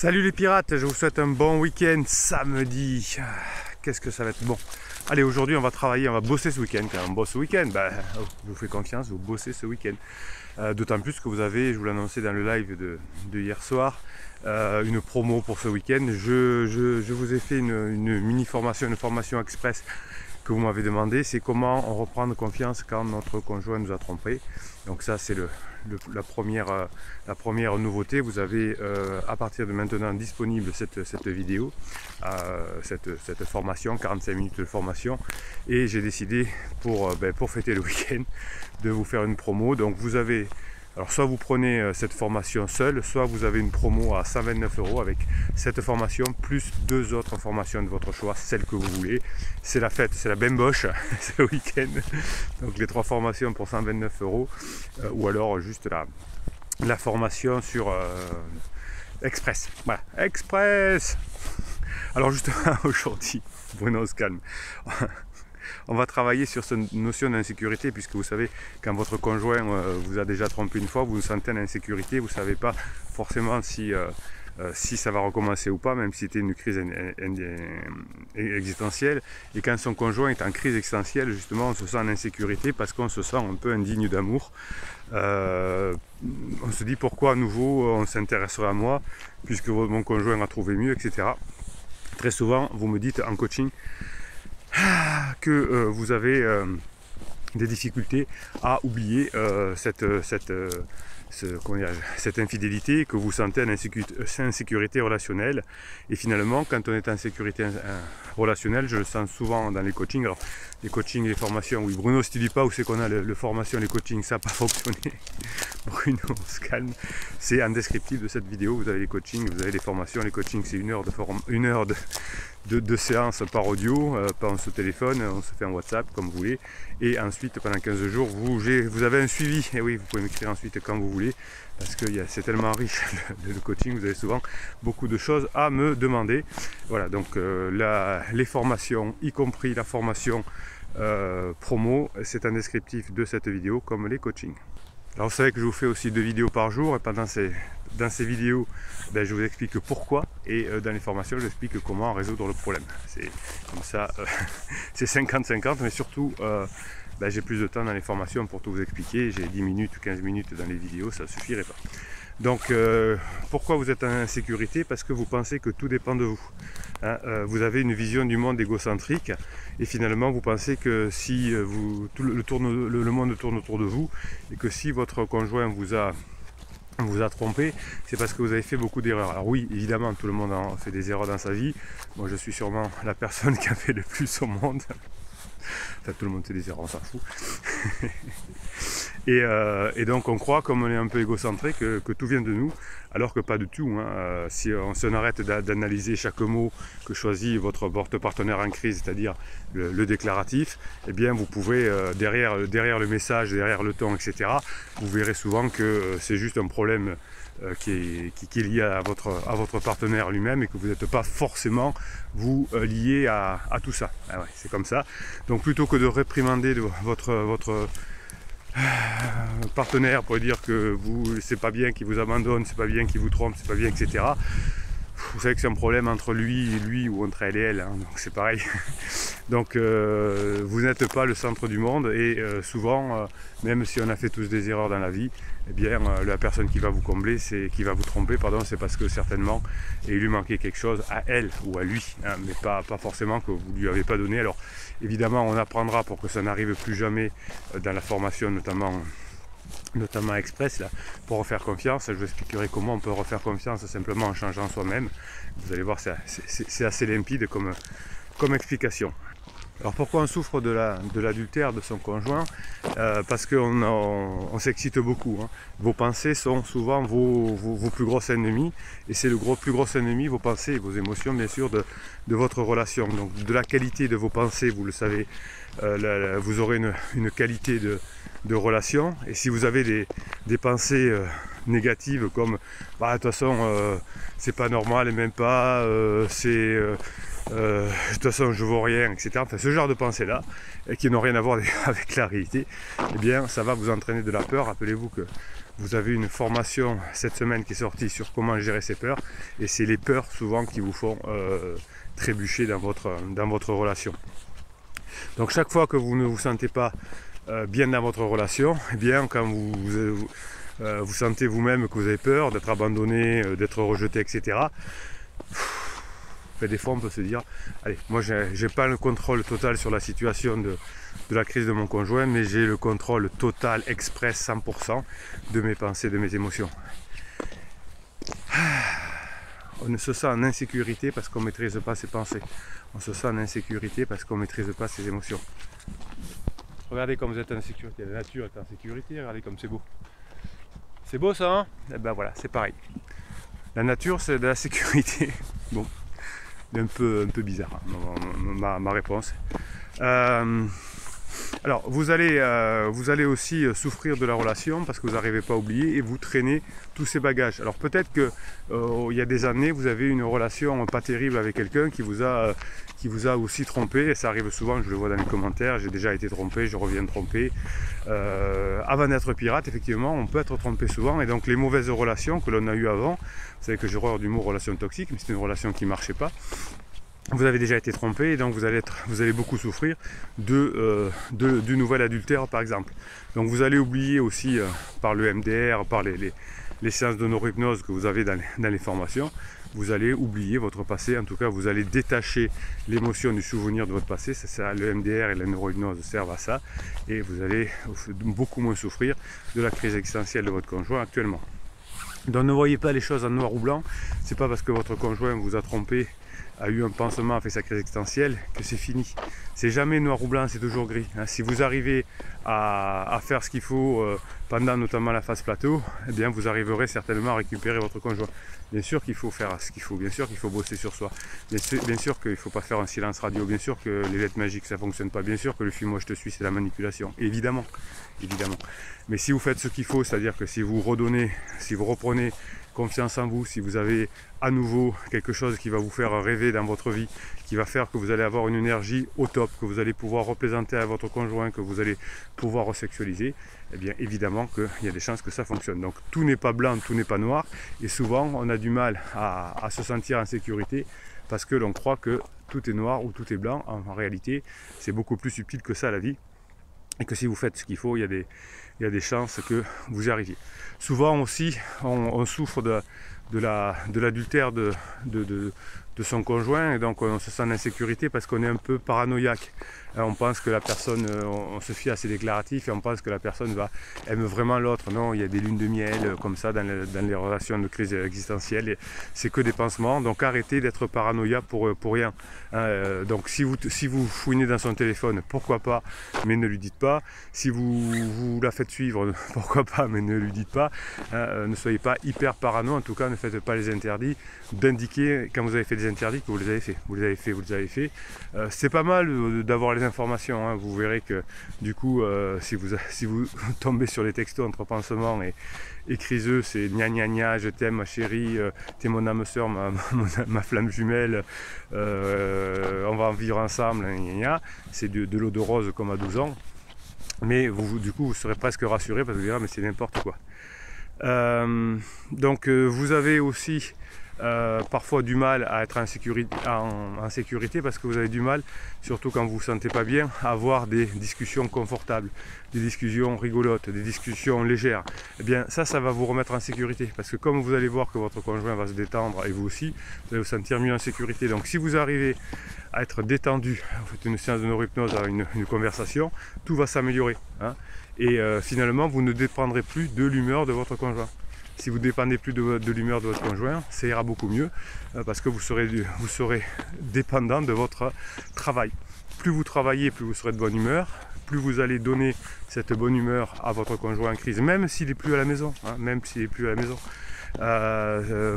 Salut les pirates, je vous souhaite un bon week-end samedi. Qu'est-ce que ça va être bon. Allez, aujourd'hui on va travailler, on va bosser ce week-end. Quand on bosse ce week-end, je vous fais confiance, vous bossez ce week-end. D'autant plus que vous avez, je vous l'ai annoncé dans le live de hier soir, une promo pour ce week-end. Je vous ai fait une mini-formation, une formation express que vous m'avez demandé. C'est comment on reprend confiance quand notre conjoint nous a trompé. Donc ça c'est la première nouveauté. Vous avez à partir de maintenant disponible cette vidéo, cette formation, 45 minutes de formation, et j'ai décidé pour fêter le week-end de vous faire une promo. Donc vous avez, alors soit vous prenez cette formation seule, soit vous avez une promo à 129 € avec cette formation plus deux autres formations de votre choix, celle que vous voulez. C'est la fête, c'est la bamboche, c'est le week-end. Donc les trois formations pour 129 €, ou alors juste la formation sur Express. Voilà, Express. Alors justement aujourd'hui, Bruno, on se calme. On va travailler sur cette notion d'insécurité, puisque vous savez, quand votre conjoint vous a déjà trompé une fois, vous vous sentez en insécurité, vous ne savez pas forcément si ça va recommencer ou pas, même si c'était une crise existentielle. Et quand son conjoint est en crise existentielle, justement, on se sent en insécurité parce qu'on se sent un peu indigne d'amour. On se dit pourquoi à nouveau on s'intéresserait à moi, puisque mon conjoint a trouvé mieux, etc. Très souvent, vous me dites en coaching que vous avez des difficultés à oublier cette infidélité, que vous sentez en insécurité relationnelle. Et finalement, quand on est en sécurité relationnelle, je le sens souvent dans les coachings. Alors, les coachings et les formations, oui, Bruno, si tu dis pas où c'est qu'on a le formation, les coachings, ça n'a pas fonctionné. Bruno, on se calme. C'est en descriptif de cette vidéo, vous avez les coachings, vous avez les formations. Les coachings, c'est une heure de séance par audio, pas on se téléphone, on se fait en WhatsApp comme vous voulez, et ensuite pendant 15 jours vous avez un suivi, et oui, vous pouvez m'écrire ensuite quand vous voulez, parce que c'est tellement riche le coaching, vous avez souvent beaucoup de choses à me demander. Voilà, donc les formations, y compris la formation promo, c'est un descriptif de cette vidéo, comme les coachings. Alors vous savez que je vous fais aussi 2 vidéos par jour, et dans ces vidéos, je vous explique pourquoi, et dans les formations, je vous explique comment résoudre le problème. C'est comme ça, c'est 50-50, mais surtout, j'ai plus de temps dans les formations pour tout vous expliquer. J'ai 10 minutes, 15 minutes dans les vidéos, ça ne suffirait pas. Donc, pourquoi vous êtes en insécurité? Parce que vous pensez que tout dépend de vous. Vous avez une vision du monde égocentrique, et finalement vous pensez que si le monde tourne autour de vous, et que si votre conjoint vous a trompé, c'est parce que vous avez fait beaucoup d'erreurs. Alors oui, évidemment, tout le monde a fait des erreurs dans sa vie. Moi, je suis sûrement la personne qui a fait le plus au monde. Enfin, tout le monde fait des erreurs, on s'en fout. Et donc on croit, comme on est un peu égocentré, que tout vient de nous, alors que pas du tout. Si on s'en arrête d'analyser chaque mot que choisit votre partenaire en crise, c'est-à-dire le déclaratif, eh bien vous pouvez, derrière le message, derrière le ton, etc., vous verrez souvent que c'est juste un problème qui est lié à votre partenaire lui-même, et que vous n'êtes pas forcément vous lié à tout ça. Ah ouais, c'est comme ça. Donc plutôt que de réprimander votre partenaire pour dire que c'est pas bien qu'il vous abandonne, c'est pas bien qu'il vous trompe, c'est pas bien, etc. Vous savez que c'est un problème entre lui ou entre elle et elle, donc c'est pareil. Donc vous n'êtes pas le centre du monde, et souvent, même si on a fait tous des erreurs dans la vie, eh bien la personne qui va vous combler, qui va vous tromper, c'est parce que certainement il lui manquait quelque chose à elle ou à lui, mais pas forcément que vous lui avez pas donné. Alors évidemment, on apprendra pour que ça n'arrive plus jamais dans la formation, notamment Express, là, pour refaire confiance. Je vous expliquerai comment on peut refaire confiance simplement en changeant soi-même. Vous allez voir, c'est assez limpide comme explication. Alors pourquoi on souffre de l'adultère de son conjoint? Parce qu'on s'excite beaucoup. Vos pensées sont souvent vos plus gros ennemis, et c'est le plus gros ennemi, vos pensées et vos émotions, bien sûr, de votre relation. Donc de la qualité de vos pensées, vous le savez, vous aurez une qualité de relation. Et si vous avez des pensées négatives comme de toute façon c'est pas normal, et même pas de toute façon je vaux rien, etc. Enfin ce genre de pensées là, qui n'ont rien à voir avec la réalité, eh bien ça va vous entraîner de la peur. Rappelez-vous que vous avez une formation cette semaine qui est sortie sur comment gérer ses peurs, et c'est les peurs souvent qui vous font trébucher dans votre relation. Donc chaque fois que vous ne vous sentez pas bien dans votre relation, eh bien quand vous sentez vous-même que vous avez peur d'être abandonné, d'être rejeté, etc. Des fois on peut se dire, allez, moi j'ai pas le contrôle total sur la situation de la crise de mon conjoint, mais j'ai le contrôle total, express, 100% de mes pensées, de mes émotions. On se sent en insécurité parce qu'on ne maîtrise pas ses pensées. On se sent en insécurité parce qu'on ne maîtrise pas ses émotions. Regardez comme vous êtes en sécurité. La nature est en sécurité, regardez comme c'est beau. C'est beau ça, hein? Et ben voilà, c'est pareil. La nature, c'est de la sécurité. Bon, un peu bizarre, hein, ma réponse. Alors, vous allez aussi souffrir de la relation parce que vous n'arrivez pas à oublier et vous traînez tous ces bagages. Alors peut-être que il y a des années, vous avez une relation pas terrible avec quelqu'un qui vous a aussi trompé. Et ça arrive souvent, je le vois dans les commentaires, j'ai déjà été trompé, je reviens trompé. Avant d'être pirate, effectivement, on peut être trompé souvent. Et donc les mauvaises relations que l'on a eues avant, vous savez que j'ai horreur du mot relation toxique, mais c'est une relation qui ne marchait pas. Vous avez déjà été trompé et donc vous allez beaucoup souffrir du nouvel adultère par exemple. Donc vous allez oublier aussi par le MDR, par les séances de neurohypnose que vous avez dans les formations, vous allez oublier votre passé, en tout cas vous allez détacher l'émotion du souvenir de votre passé. Le MDR et la neurohypnose servent à ça et vous allez beaucoup moins souffrir de la crise existentielle de votre conjoint actuellement. Donc ne voyez pas les choses en noir ou blanc, c'est pas parce que votre conjoint vous a trompé, a eu un pansement, a fait sa crise existentielle, que c'est fini. C'est jamais noir ou blanc, c'est toujours gris. Si vous arrivez à faire ce qu'il faut pendant notamment la phase plateau, eh bien vous arriverez certainement à récupérer votre conjoint. Bien sûr qu'il faut faire ce qu'il faut, bien sûr qu'il faut bosser sur soi, bien sûr qu'il ne faut pas faire un silence radio, bien sûr que les lettres magiques ça ne fonctionne pas, bien sûr que le film moi je te suis c'est la manipulation, évidemment. Mais si vous faites ce qu'il faut, c'est-à-dire que si vous reprenez confiance en vous, si vous avez à nouveau quelque chose qui va vous faire rêver dans votre vie, qui va faire que vous allez avoir une énergie au top, que vous allez pouvoir représenter à votre conjoint, que vous allez pouvoir resexualiser, eh bien évidemment qu'il y a des chances que ça fonctionne. Donc tout n'est pas blanc, tout n'est pas noir, et souvent on a du mal à se sentir en sécurité parce que l'on croit que tout est noir ou tout est blanc. En réalité, c'est beaucoup plus subtil que ça la vie, et que si vous faites ce qu'il faut, il y a des chances que vous y arriviez. Souvent aussi, on souffre de l'adultère de son conjoint, et donc on se sent en insécurité parce qu'on est un peu paranoïaque. On pense que la personne, on se fie à ses déclaratifs et on pense que la personne aime vraiment l'autre. Non, il y a des lunes de miel comme ça dans les relations de crise existentielle. C'est que des pansements, donc arrêtez d'être paranoïaque pour rien. Donc si vous fouinez dans son téléphone, pourquoi pas, mais ne lui dites pas. Si vous la faites suivre, pourquoi pas, mais ne lui dites pas. Ne soyez pas hyper parano, en tout cas ne faites pas les interdits, d'indiquer quand vous avez fait des interdits que vous les avez fait. Vous les avez fait. C'est pas mal d'avoir les informations, hein. Vous verrez que du coup si vous tombez sur les textos entre pansements et criseux, c'est gna gna gna, je t'aime ma chérie, t'es mon âme sœur, ma flamme jumelle, on va en vivre ensemble, gna gna gna. C'est de l'eau de rose comme à 12 ans, mais du coup vous serez presque rassuré parce que vous direz mais c'est n'importe quoi. Donc vous avez aussi parfois du mal à être en sécurité parce que vous avez du mal, surtout quand vous ne vous sentez pas bien, à avoir des discussions confortables, des discussions rigolotes, des discussions légères. Eh bien ça va vous remettre en sécurité parce que comme vous allez voir que votre conjoint va se détendre et vous aussi, vous allez vous sentir mieux en sécurité. Donc si vous arrivez à être détendu, vous faites une séance de neurohypnose, une conversation, tout va s'améliorer, hein. Et finalement vous ne dépendrez plus de l'humeur de votre conjoint. Si vous ne dépendez plus de l'humeur de votre conjoint, ça ira beaucoup mieux parce que vous serez dépendant de votre travail. Plus vous travaillez, plus vous serez de bonne humeur, plus vous allez donner cette bonne humeur à votre conjoint en crise, même s'il n'est plus à la maison, hein,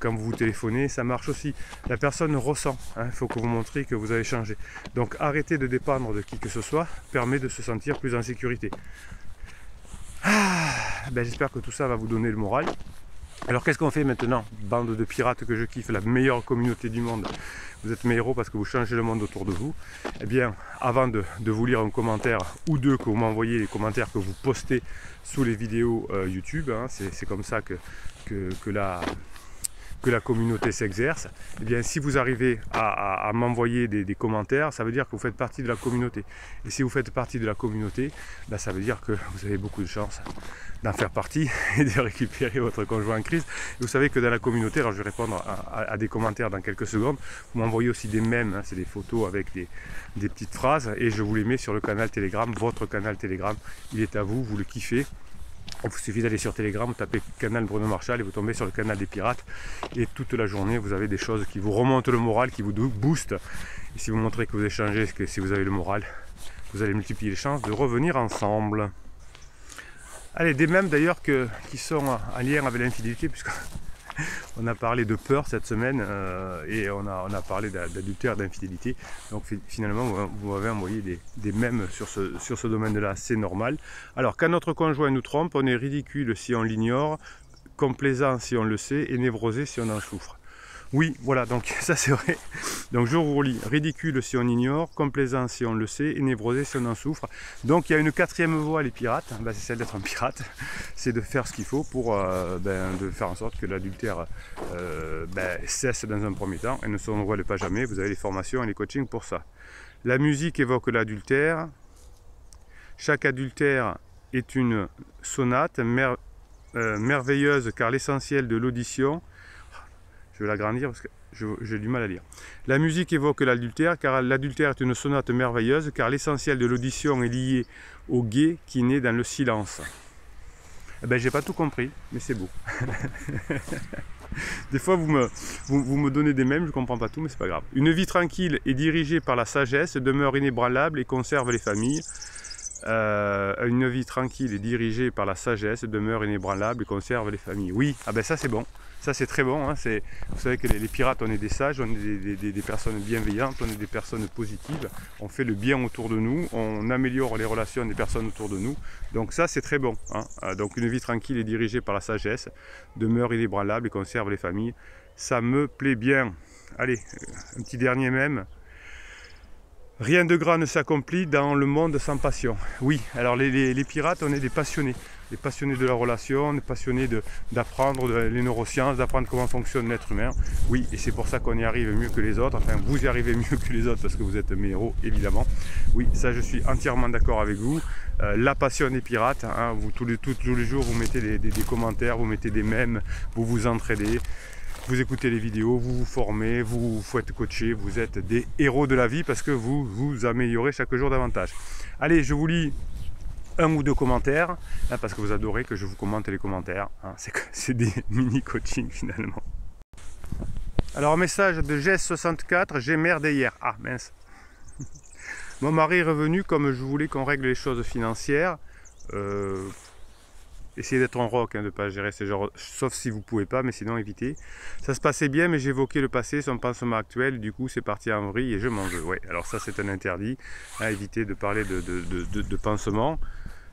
quand vous téléphonez, ça marche aussi. La personne ressent, hein, il faut que vous montriez que vous avez changé. Donc arrêtez de dépendre de qui que ce soit, permet de se sentir plus en sécurité. J'espère que tout ça va vous donner le moral. Alors qu'est-ce qu'on fait maintenant, bande de pirates que je kiffe, la meilleure communauté du monde? Vous êtes mes héros parce que vous changez le monde autour de vous. Eh bien, avant de vous lire un commentaire ou deux, que vous m'envoyez les commentaires que vous postez sous les vidéos YouTube, hein, c'est comme ça que la communauté s'exerce. Eh bien, si vous arrivez à m'envoyer des commentaires, ça veut dire que vous faites partie de la communauté. Et si vous faites partie de la communauté, ben, ça veut dire que vous avez beaucoup de chance d'en faire partie et de récupérer votre conjoint en crise. Et vous savez que dans la communauté, alors je vais répondre à des commentaires dans quelques secondes, vous m'envoyez aussi des mèmes, hein, c'est des photos avec des petites phrases, et je vous les mets sur le canal Telegram, votre canal Telegram, il est à vous, vous le kiffez. Il vous suffit d'aller sur Telegram, vous tapez canal Bruno Marchal et vous tombez sur le canal des pirates. Et toute la journée, vous avez des choses qui vous remontent le moral, qui vous boostent. Et si vous montrez que vous échangez, que si vous avez le moral, vous allez multiplier les chances de revenir ensemble. Allez, des mèmes d'ailleurs qui sont en lien avec l'infidélité, puisqu'on a parlé de peur cette semaine et on a parlé d'adultère, d'infidélité. Donc finalement, vous m'avez envoyé des mèmes sur ce domaine-là, c'est normal. Alors, quand notre conjoint nous trompe, on est ridicule si on l'ignore, complaisant si on le sait et névrosé si on en souffre. Oui, voilà, donc ça c'est vrai. Donc je vous relis, ridicule si on ignore, complaisant si on le sait, et névrosé si on en souffre. Donc il y a une quatrième voie, les pirates, ben, c'est celle d'être un pirate, c'est de faire ce qu'il faut pour de faire en sorte que l'adultère cesse dans un premier temps et ne se renouvelle pas jamais. Vous avez les formations et les coachings pour ça. La musique évoque l'adultère. Chaque adultère est une sonate merveilleuse car l'essentiel de l'audition... Je vais l'agrandir parce que j'ai du mal à lire. La musique évoque l'adultère, car l'adultère est une sonate merveilleuse, car l'essentiel de l'audition est lié au guet qui naît dans le silence. Eh ben, j'ai pas tout compris, mais c'est beau. Des fois, vous me donnez des mèmes, je comprends pas tout, mais c'est pas grave. Une vie tranquille et dirigée par la sagesse demeure inébranlable et conserve les familles. Une vie tranquille et dirigée par la sagesse demeure inébranlable et conserve les familles. Oui, ah ben ça c'est bon. Ça c'est très bon, hein. Vous savez que les pirates, on est des sages, on est des personnes bienveillantes, on est des personnes positives, on fait le bien autour de nous, on améliore les relations des personnes autour de nous, donc ça c'est très bon, hein. Donc une vie tranquille et dirigée par la sagesse demeure inébranlable et conserve les familles, ça me plaît bien. Allez, un petit dernier même. Rien de grand ne s'accomplit dans le monde sans passion. Oui, alors les pirates, on est des passionnés de la relation, on est passionnés d'apprendre les neurosciences, d'apprendre comment fonctionne l'être humain. Oui, et c'est pour ça qu'on y arrive mieux que les autres. Enfin, vous y arrivez mieux que les autres parce que vous êtes mes héros, évidemment. Oui, ça je suis entièrement d'accord avec vous. La passion des pirates, hein, vous tous les jours, vous mettez des commentaires, vous mettez des mèmes, vous vous entraidez. Vous écoutez les vidéos, vous vous formez, vous vous faites coacher, vous êtes des héros de la vie parce que vous vous améliorez chaque jour davantage. Allez, je vous lis un ou deux commentaires, hein, parce que vous adorez que je vous commente les commentaires. Hein, c'est des mini-coachings finalement. Alors, message de Jess64, j'ai merdé hier. Ah mince. Mon mari est revenu comme je voulais qu'on règle les choses financières. Essayez d'être en rock, hein, de ne pas gérer ces genres, sauf si vous ne pouvez pas, mais sinon évitez. Ça se passait bien, mais j'évoquais le passé, son pansement actuel, du coup c'est parti en vrille et je m'en veux. Ouais, alors ça c'est un interdit, hein, évitez de parler de pansement.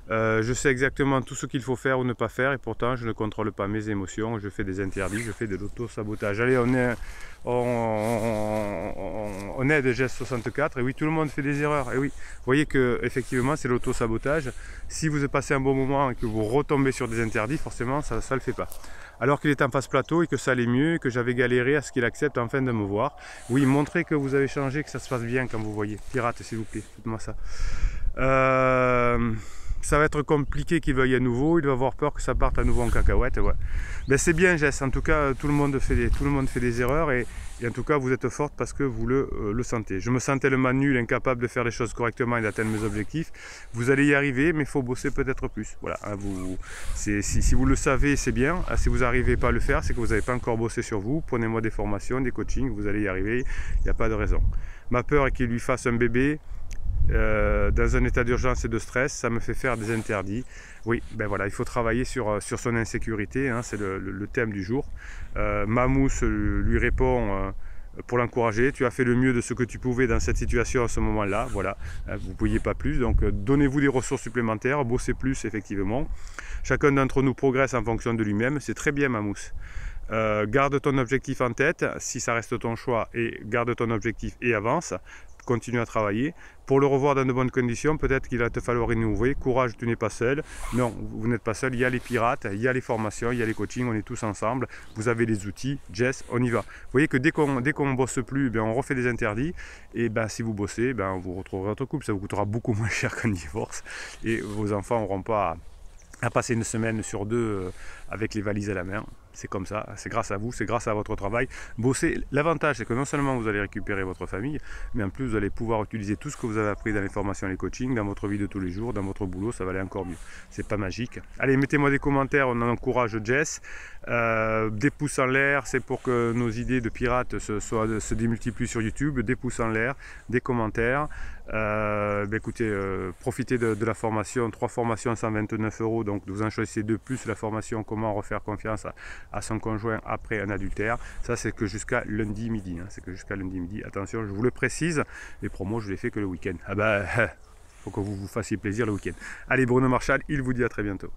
Je sais exactement tout ce qu'il faut faire ou ne pas faire et pourtant je ne contrôle pas mes émotions, je fais des interdits, je fais de l'auto-sabotage. Allez, on aide Gest64 et oui, tout le monde fait des erreurs. Et oui, vous voyez que effectivement c'est l'auto-sabotage. Si vous passez un bon moment et que vous retombez sur des interdits, forcément ça ne le fait pas. Alors qu'il est en face plateau et que ça allait mieux et que j'avais galéré à ce qu'il accepte enfin de me voir. Oui, montrez que vous avez changé, que ça se passe bien quand vous voyez. Pirate, s'il vous plaît, faites-moi ça. Ça va être compliqué qu'il veuille à nouveau, il va avoir peur que ça parte à nouveau en cacahuète. Ouais. Ben c'est bien Jess, en tout cas tout le monde fait des erreurs et en tout cas vous êtes forte parce que vous le sentez. Je me sens tellement nul, incapable de faire les choses correctement et d'atteindre mes objectifs. Vous allez y arriver mais il faut bosser peut-être plus. Voilà, hein, si vous le savez c'est bien, si vous n'arrivez pas à le faire c'est que vous n'avez pas encore bossé sur vous. Prenez-moi des formations, des coachings, vous allez y arriver, il n'y a pas de raison. Ma peur est qu'il lui fasse un bébé. Dans un état d'urgence et de stress, ça me fait faire des interdits. Oui, ben voilà, il faut travailler sur son insécurité, hein, c'est le thème du jour. Mamousse lui répond pour l'encourager. Tu as fait le mieux de ce que tu pouvais dans cette situation à ce moment-là. Voilà, vous ne pouviez pas plus. Donc donnez-vous des ressources supplémentaires, bossez plus effectivement. Chacun d'entre nous progresse en fonction de lui-même. C'est très bien, Mamousse. Garde ton objectif en tête, si ça reste ton choix, et garde ton objectif et avance. Continue à travailler. Pour le revoir dans de bonnes conditions, peut-être qu'il va te falloir innover. Courage, tu n'es pas seul. Non, vous n'êtes pas seul. Il y a les pirates, il y a les formations, il y a les coachings, on est tous ensemble. Vous avez les outils. Jess, on y va. Vous voyez que dès qu'on ne bosse plus, on refait des interdits. Et si vous bossez, vous retrouverez votre couple. Ça vous coûtera beaucoup moins cher qu'un divorce. Et vos enfants n'auront pas à passer une semaine sur deux avec les valises à la main. C'est comme ça, c'est grâce à vous, c'est grâce à votre travail. Bosser, l'avantage c'est que non seulement vous allez récupérer votre famille, mais en plus vous allez pouvoir utiliser tout ce que vous avez appris dans les formations et les coachings, dans votre vie de tous les jours, dans votre boulot, ça va aller encore mieux. C'est pas magique. Allez, mettez-moi des commentaires, on encourage Jess. Des pouces en l'air, c'est pour que nos idées de pirates se démultiplient sur YouTube. Des pouces en l'air, des commentaires. Écoutez, profitez de la formation, 3 formations à 129 €, donc vous en choisissez 2 plus la formation comment refaire confiance à son conjoint après un adultère. Ça c'est que jusqu'à lundi midi, c'est que jusqu'à lundi midi. Attention, je vous le précise, les promos je les fais que le week-end. Faut que vous vous fassiez plaisir le week-end. Allez, Bruno Marchal, il vous dit à très bientôt.